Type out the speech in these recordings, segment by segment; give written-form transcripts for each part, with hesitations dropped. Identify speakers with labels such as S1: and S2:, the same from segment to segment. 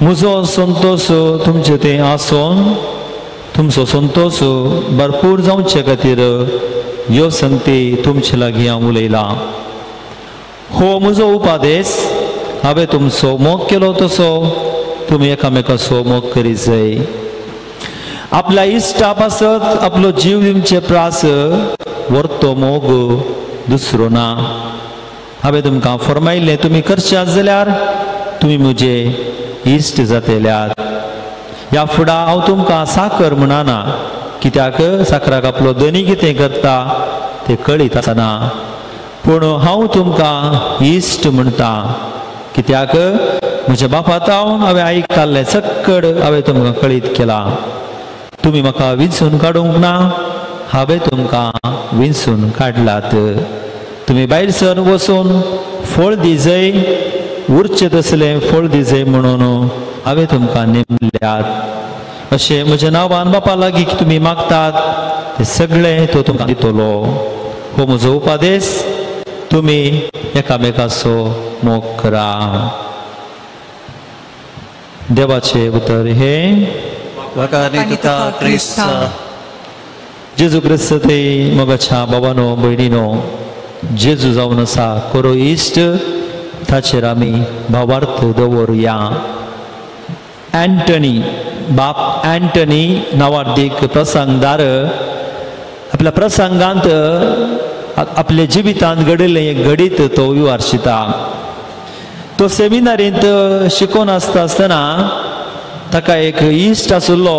S1: म्हजो संतोष तुमचे ते आसून तुमचो संतोष भरपूर जावचे खातीर ह्यो संगती तुमचे लागीं हांव उलयलां. हो म्हजो उपादेश हांवें तुमचो मोग केलो तसो तुमी एकामेकाचो मोग करीत जाय. आपल्या इश्टा पासत आपलो जीव दिवचे प्रास व्हरतो मोग दुसरो ना. हांवें तुमकां फरमायलें तुमी करशात जाल्यार तुमी म्हजे इश्ट जातल्यात. ह्या फुडा हांव तुमकां साकर म्हणना, कित्याक साकराक आपलो धनी कितें करता तें कळीत आसना, पूण हांव तुमकां इश्ट म्हणटा, कित्याक म्हज्या बापातावन हांवें आयकल्लें चक्कड हांवें तुमकां कळीत केलां. तुमी म्हाका विंचून काडूंक ना, हांवें तुमकां विंचून काडलात. तुमी भायर सर वचून फळ दिजय, उरचें तसलें फळ दिजय म्हणून हांवें तुमकां नेमल्यात. अशें म्हज्या नांवान बापा लागीं तुमी मागतात तें सगळें तो तुमकां दितलो. हो म्हजो उपादेश, तुमी एकामेकाचो मोग करा. देवाचे उतर हे जेजू क्रिस्त ते मोगाच्या बाबानो भयणीनो, जेजू जावन आसा खरो इश्ट, ताचेर आमी भावार्थ दवरुया. एंटनी, बाप एंटनी नावार्दीक प्रसंगदार आपल्या प्रसंगांत आपल्या जिवितांत घडिल्लें घडीत तो विवारशिता. तो सेमिनारींत शिकोवन आसतना ताका एक इश्ट आसलो,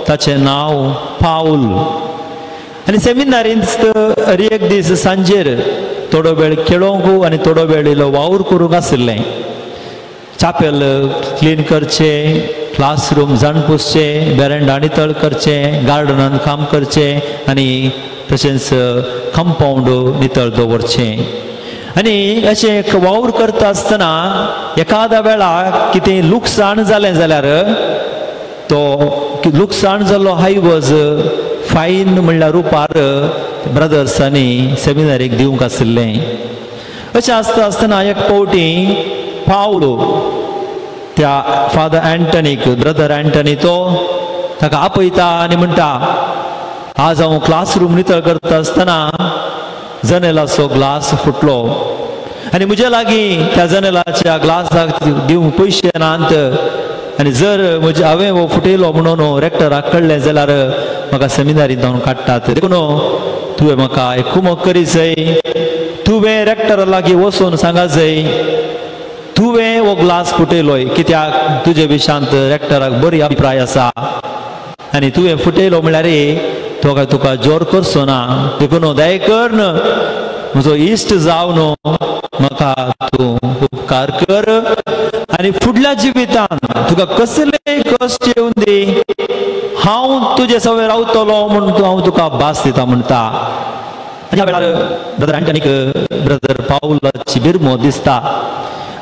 S1: ताचें नांव पाऊल. आनी सेमिनारींत एक दीस सांजेर थोडो वेळ खेळोंक आनी थोडो वेळ इल्लो वावर करूंक आशिल्लें. चापेल क्लीन करचें, क्लासरूम जण पुसचें, बेरेंडा नितळ करचें, गार्डनान काम करचें आनी तशेंच कंपाउंड नितळ दवरचें. आनी अशें वावर करता आसतना एखाद्या वेळार कितें लुकसाण जालें जाल्यार तो लुकसाण जाल्लो हायवज फायन म्हणल्यार रुपार ब्रदर्सांनी सेमिनारीक दिवंक आशिल्लें. अशें आसता आसतना एक फावटी पावलो त्या फादर एंटनीक, ब्रदर एंटनी, तो ताका आपयता आनी म्हणटा, आज हांव क्लासरूम नितळ करता आसतना जनेलाचो ग्लास फुटलो आनी म्हजे लागीं त्या जनेलाच्या ग्लासाक दिवंक पयशे नात, आनी जर हांवें हो फुटयलो म्हणून रेक्टराक कळ्ळें जाल्यार म्हाका सेमिनारींत धांवन काडटात. देखून तुवें म्हाका एक कुमक करीत जाय. तुवें रेक्टरा लागीं वचून सांगात जाय तुवें हो ग्लास फुटयलोय, कित्याक तुजे विशांत रेक्टराक बरी अभिप्राय आसा आनी तुवें फुटयलो म्हळ्यार तो काय तुका जोर करचो ना. देखून दया कर, म्हजो इश्ट जावन म्हाका तूं उपकार कर आनी फुडल्या जिवितांत तुका कसलेय कश्ट येवं दी, हांव तुजे सवय रावतलो म्हणून हांव तुका भास दिता म्हणटा. ह्या वेळार ब्रदर एंटनीक ब्रदर पाऊलाची बिरमो दिसता.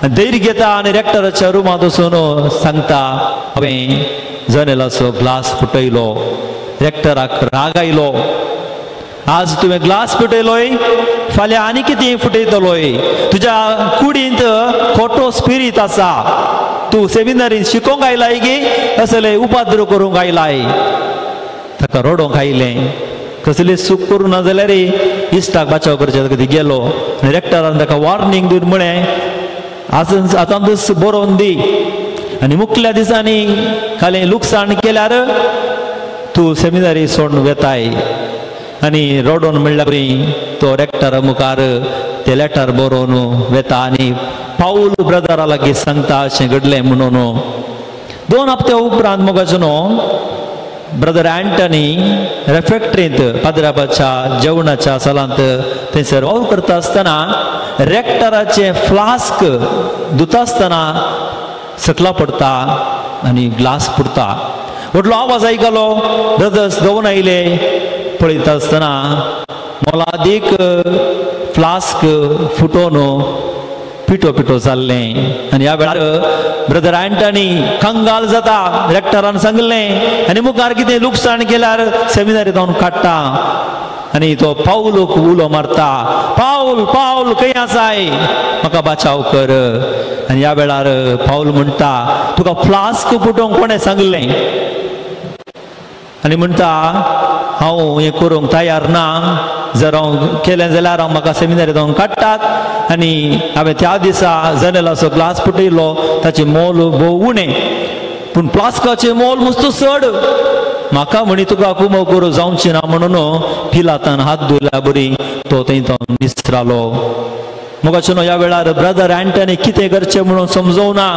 S1: धैर्य घेता आनी रेक्टराच्या रुमांत वचून सांगता, हांवें जनेलाचो ग्लास फुटयलो, रेक्टराक राग आयलो. आज तुवें ग्लास फुटयलोय, फाल्यां आनी कितें फुटयतलोय. तुज्या कुडींत खोटो स्पिरीट आसा. तूं सेमिनारींत शिकोवंक आयलाय गी असले उपाद्र करूंक आयलाय. ताका रडोंक आयलें. कसलें सूख करूं ना जाल्यार इश्टाक बचाव करचे खातीर गेलो आनी रेक्टरान ताका वॉर्निंग दिवन म्हळें, आतांच बरोवन दी आनी मुखल्या दिसांनी खाली लुकसाण केल्यार तूं सेमिनारी सोडून वेताय. आनी रडोन म्हणल्यार तो रेक्टरा मुखार ते लेटर बरोवन वेता आनी पाऊल ब्रदरा लागीं सांगता अशें घडलें म्हणून. 2 हप्ते उपरांत मोगाचो ब्रदर एंटनी रेफेक्टरींत पाद्राबाच्या जेवणाच्या सालांत थंयसर वावर करता आसतना रेक्टराचे फ्लास्क धुता आसतना सकला पडटा आनी ग्लास फुटता. व्हडलो आवाज आयकलो. ब्रदर्स धांवन आयले. पळयता आसतना मोलादीक फ्लास्क फुटोवन पिठो पिठो जाल्लें. आनी ह्या वेळार ब्रदर एंटनी कंगाल जाता. रेक्टरान सांगलें आनी मुखार कितें लुकसाण केल्यार सेमिनारी जावन काडटा. आनी तो पाऊलक उलो मारता, पाऊल पाऊल खंय आसाय, म्हाका बचाव कर. आनी ह्या वेळार पाऊल म्हणटा तुका फ्लास्क फुटोवंक कोणें सांगलें आनी म्हणटा हांव हें करूंक तयार ना जर हांव केलें जाल्यार हांव म्हाका सेमिनारींत हांव काडटात आनी हांवें त्या दिसा जनेलाचो ग्लास फुटयलो ताचें मोल भोव उणें पूण फ्लास्काचें मोल मस्त चड म्हाका म्हणी तुका कुमो करूं जावची ना म्हणून पिलातान हात धुयल्या बरी तो थंय निसरालो मोगाचो ह्या वेळार ब्रदर एंटनी कितें करचें म्हणून समजोवना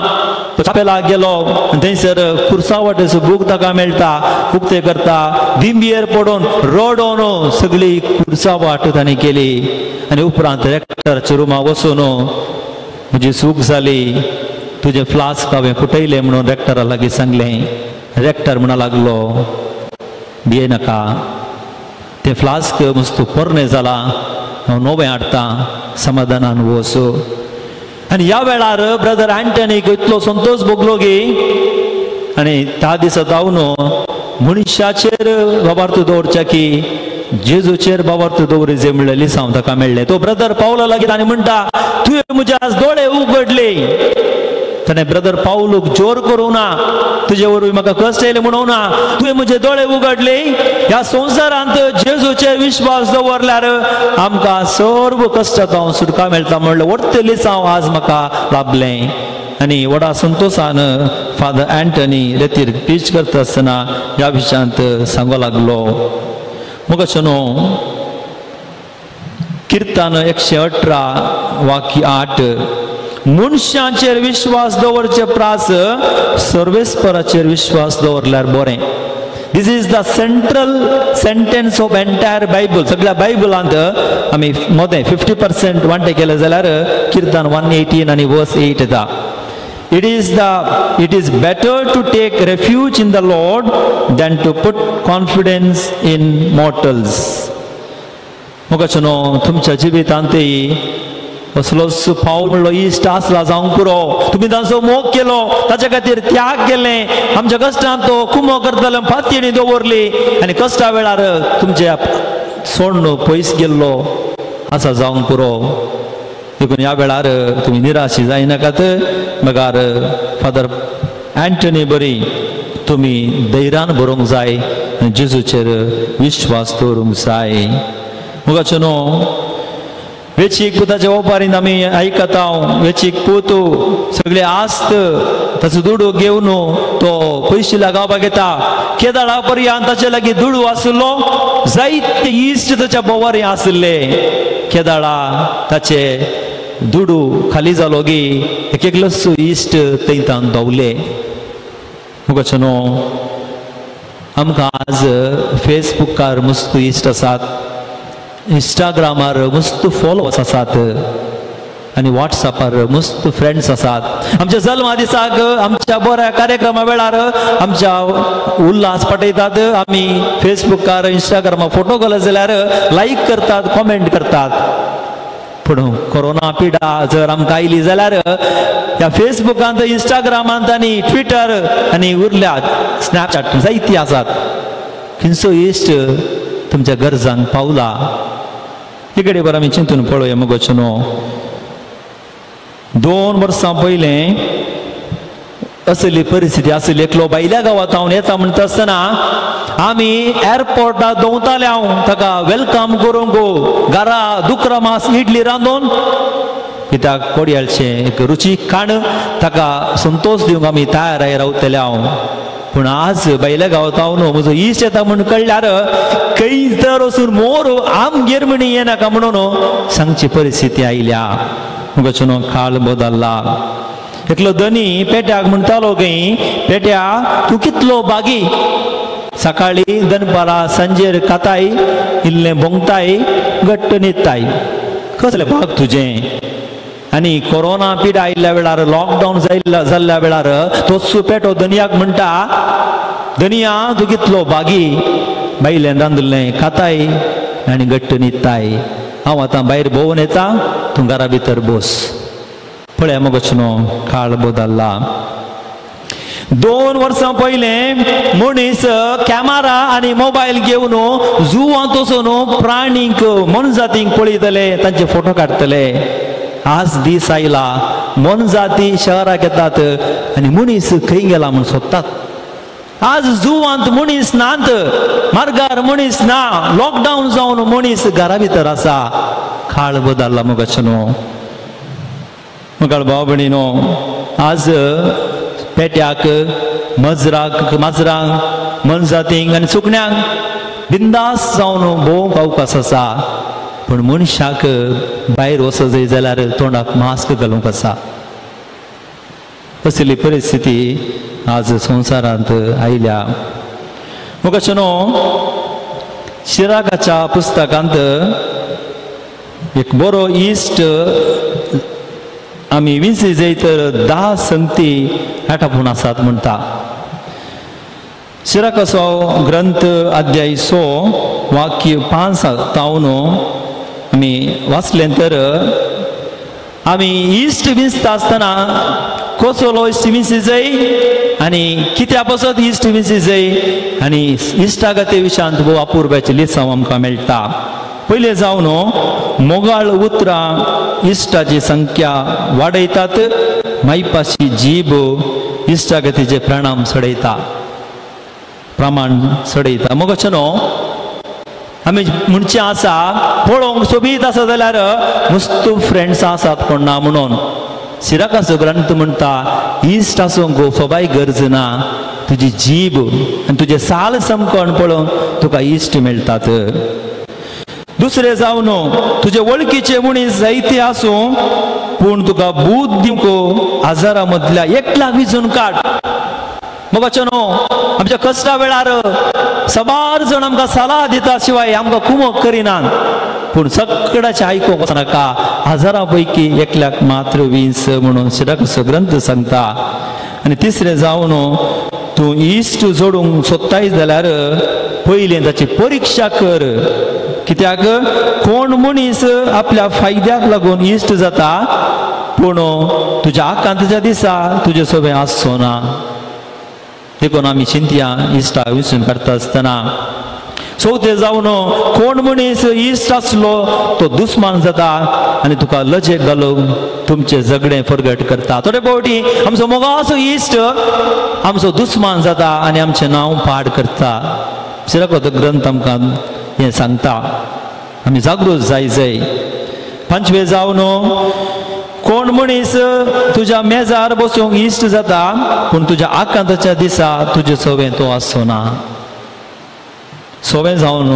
S1: चापेलाक गेलो आनी थंयसर खुर्सावटेचो बूक ताका मेळटा उक्ते करता भिंबयेर पडून रडोन सगळी खुर्सावाट ताणें केली आनी उपरांत रेक्टराच्या रुमा वचून म्हजी चूक जाली तुजें फ्लास्क हांवें फुटयलें म्हणून रेक्टरा लागीं सांगलें रेक्टर म्हणा लागलो भियेनाका तें फ्लास्क मस्त पोरणें जालां हांव नवें हाडटां समाधानान वच आनी ह्या वेळार ब्रदर एंटनीक इतलो संतोष भोगलो गे आनी त्या दिसा जावन मनशाचेर बाबार्थ दवरचें की जेजूचेर बाबार्थ दवरचें म्हणलें लिसांव ताका मेळ्ळें तो ब्रदर पावला लागीं आनी म्हणटा तुवें म्हजे आज दोळे उगडले ताणें ब्रदर पावलूक जोर करूं ना तुजे वरवीं म्हाका कश्ट येयले म्हणूं ना तुवें म्हजे दोळे उगडले ह्या संवसारांत जेजूचेर विश्वास दवरल्यार आमकां सर्व कश्टांतल्यान सुटका मेळटा म्हणलें व्हडलें लिसांव आज म्हाका लाभलें आनी व्हडा संतोशान फादर एंटनी रेतीर प्रीच करता आसतना ह्या विशयांत सांगो लागलो मोगाचो न्हू किर्तन 118 वाक्य 8 मनशांचेर विश्वास दवरचे प्रास सर्वेस्पराचेर विश्वास दवरल्यार बरें this is the central sentence of entire Bible सगळ्या बायबलांत आमी मोदें 50% वांटे केले जाल्यार किर्तन 118 आनी वर्स 8 येता It is better to take refuge in the Lord than to put confidence in mortals. मोगाचो न्हू तुमच्या जिवितांतय असलोच फावल म्हणलो इश्ट आसला जावंक पुरो तुमी ताचो मोग केलो ताचे खातीर त्याग केले आमच्या कश्टांत तो कुमो करतलो फातीणी दवरली आनी कश्टा वेळार तुमचे सोडून पयस गेल्लो आसा जावंक पुरो देखून ह्या वेळार तुमी निराशी जायनाकात मगार फादर एंटनी बरी तुमी धैर्यान बरोवंक जाय आनी जेजूचेर विश्वास दवरूंक जाय मोगाचो न्हू वेचीक पुताच्या ओपारीन आमी आयकता वेचीक पूत सगळे आस्त ताचो दुडू घेवन तो पयशे गावपाक येता केदाळा पर्यंत ताचे लागीं दुडू आसलो जायते इश्ट ताच्या बोवारी आसले केदाळा ताचे दुडू खाली जालो गे एक एकलोच इश्ट थंयतान दवले मोगाचो न्हू आमकां आज फेसबुकार मस्त इश्ट आसात इंस्टाग्रामार मस्त फॉलोवर्स आसात आनी व्हॉट्सॅपार मस्त फ्रेंड्स आसात आमच्या जल्मा दिसाक आमच्या बऱ्या कार्यक्रमा वेळार आमच्या उल्हास पटयतात आमी फेसबुकार इंस्टाग्रामार फोटो घालत जाल्यार लायक करतात कॉमेंट करतात पूण कोरोना पिडा जर आमकां आयली जाल्यार ह्या फेसबुकांत इंस्टाग्रामांत आनी ट्विटर आनी उरल्या स्नॅपचॅट जायती आसात खंयचो इश्ट तुमच्या गरजांक पावला इकडे बरं आमी चिंतून पळोवया मोगाचो न्हू 2 वर्सां पयलें असली परिस्थिती आसली एकलो भायल्या गांवांत हांव येता म्हणटा आसतना आमी एअरपोर्टार दोवताले हांव ताका वेलकम करूंक घरा दुकरा मास इडली रांदून कित्याक कोडयाळचें एक रुचीक खाण ताका संतोष दिवंक आमी तयार रावतले हांव पूण आज भायल्या गांवांत हांव न्हू म्हजो इश्ट येता म्हूण कळल्यार खंय तर वचून मोर आमगेर म्हणी येनाका म्हणून सांगची परिस्थिती आयल्या मोगाचो न्हू काळ बदल्ला एकलो धनी पेट्याक म्हणटालो खंय पेट्या तूं कितलो बागी सकाळी दनपारां सांजेर खाताय इल्लें भोंगताय घट्ट न्हिदताय कसलें भाग तुजें आनी कोरोना पिडा आयिल्ल्या वेळार लॉकडावन जाल्ल्या वेळार तो पेटो धनयाक म्हणटा धनया तूं कितलो बागी बायलें रांदलें खाताय आनी घट्ट न्हिदताय हांव आतां भायर भोंवून येता तूं घरा भितर बस पळया मोगाचो न्हू काळ बदल्ला 2 वर्सां पयलें मनीस कॅमेरा आनी मोबायल घेवन जुवांत वचून प्राणींक मनजातींक पळयतले तांचे फोटो काडटले आज दीस आयला मन जाती शहराक येतात आनी मनीस खंय गेला म्हूण सोदतात. आज जुवांत मनीस नात, मार्गार मनीस ना, लॉकडावन जावन मनीस घरा भितर आसा. काळ बदलला मोगाचे न्हू. मुखार भाव भयणीनो, आज पेट्याक माजरांक मनजातींक आनी सुकण्यांक बिंदास जावन भोवंक अवकाश आसा. पण मनशाक भायर वचत जाय जाल्यार तोंडाक मास्क घालूंक आसा. असली परिस्थिती आज संवसारांत आयल्या. मोगाचे न्हू, शिराकाच्या पुस्तकांत एक बरो इश्ट आमी विंची जाय तर 10 संगती आटापून आसात म्हणटा. शिराकाचो ग्रंथ अध्याय 6 वाक्य 5 तावन आमी वाचलें तर आमी इश्ट विंचता आसतना कसलो इश्ट विंची जाय आनी कित्या पासत इश्ट विंची जाय आनी इश्टागते विशयांत भोव अपुर्बाची लिसांव आमकां मेळटा. पयलें जावन मोगाळ उतरां इश्टाची संख्या वाडयतात. मायपाची जीब इश्टागतीचे प्रणाम सडयता, प्रमाण सडयता. मोगाचे न्हू, आमी म्हणचे आसा पळोवंक सोबीत आसा जाल्यार मस्त फ्रेंड्स आसात कोण ना म्हणून. शिराकाचो ग्रंथ म्हणटा इश्ट आसूंक सोबाय गरज ना, तुजी जीब आनी तुजे साल समकण पळोवन तुका इश्ट मेळटात. दुसरें जावन तुजे वळखीचे मनीस जायते आसूं पूण तुका बूद दिवंक आजारा मदल्या एकल्याक विचून काड. मोगाचे न्हू, आमच्या कश्टा वेळार सबार जाण आमकां सलाह दिता शिवाय आमकां कुमक करिनात. पूण सगळ्याचे आयकूंक वचनाका, हजारा पैकी एकल्याक मात्र विंच म्हणून शिराकाचो ग्रंथ सांगता. आनी तिसरें जावन तूं इश्ट जोडूंक सोदताय जाल्यार पयलें ताची परीक्षा कर. कित्याक कोण मनीस आपल्या फायद्याक लागून इश्ट जाता पूण तुज्या आकांतच्या दिसा तुजे सोबे आसचो ना. देखून आमी चिंतया इश्टा विचून काडटा आसतना. चवथें जावन कोण मनीस इश्ट आसलो तो दुस्मान जाता आनी तुका लजेक घालूंक तुमचें झगडें फरगट करता. थोडे फावटी आमचो मोगाचो इश्ट आमचो दुस्मान जाता आनी आमचें नांव पाड करता. शिराकाचो ग्रंथ आमकां हें सांगता. आमी जागृत जाय. पंचवें जावन कोण मनीस तुज्या मेजार बसूंक इश्ट जाता पूण तुज्या आकांताच्या दिसा तुजे सोबें तो आसचो ना. सोबें जावन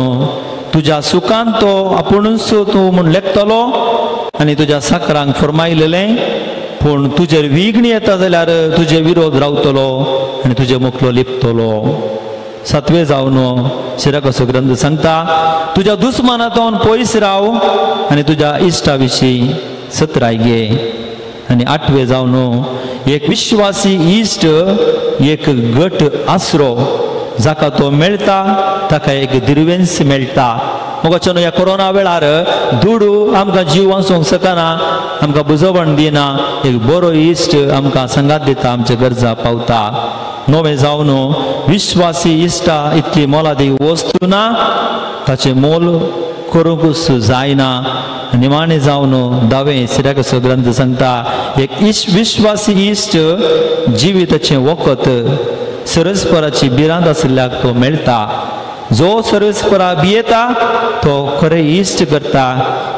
S1: तुज्या सुखांत तो आपुणूच तूं म्हूण लेखतलो आनी तुज्या साकरांक फरमायलेलें पूण तुजेर विघ्न येता जाल्यार तुजे विरोध रावतलो आनी तुजे मुखलो लिपतलो. सातवें जावन शिराकाचो ग्रंथ सांगता तुज्या दुस्मानांतून पयस राव आनी तुज्या इश्टा विशीं सतराय घे. आनी आठवें जावन एक विश्वासी इश्ट एक गट आसरो जाका तो मेळटा ताका एक दिर्वेंस मेळटा. मोगाचे न्हू, ह्या कोरोना वेळार दुडू आमकां जीव वाचोवंक शकना, आमकां बुजवण दिना. एक बरो इश्ट आमकां संगात दिता, आमच्या गरजा पावता. नवें जावन विश्वासी इश्टा इतली मोलादी वस्तू ना ताचें मोल करूंकूच जायना. निमाणें जावन 10वें शिराकाचो ग्रंथ सांगता एक विश्वासी इश्ट जिविताचें वखद सरस्पराची बिरांत आशिल्ल्याक तो मेळटा. जो सरस्परा भियेता तो खरें इश्ट करता,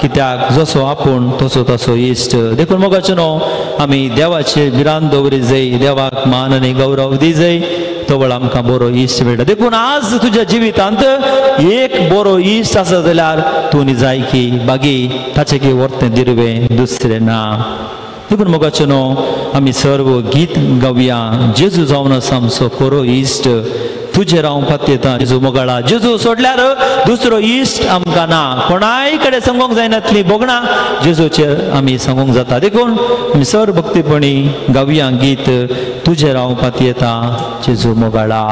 S1: कित्याक जसो आपूण तसो तसो इश्ट. देखून मोगाचे न्हू, आमी देवाचे बिरांत दवरी जाय, देवाक मान आनी गौरव दी जाय, तो वेळ आमकां बरो इश्ट मेळटा. देखून आज तुज्या जिवितांत एक बरो इश्ट आसा जाल्यार तूं निजायकी बागी ताचें की वर्तें दिरवें दुसरें ना. देखून मोगाचे न्हू, आमी सर्व गीत गावया. जेजू जावन आसा आमचो खरो इश्ट, तुजे रावंक पातयेता जेजू मोगाळा. जेजू सोडल्यार दुसरो इश्ट आमकां ना. कोणाय कडेन सांगूंक जायनातली बोगणां जेजूचेर आमी सांगूंक जाता. देखून आमी सर भक्तीपणी गावया गीत तुजे रावंक पातयेता जेजू मोगाळा.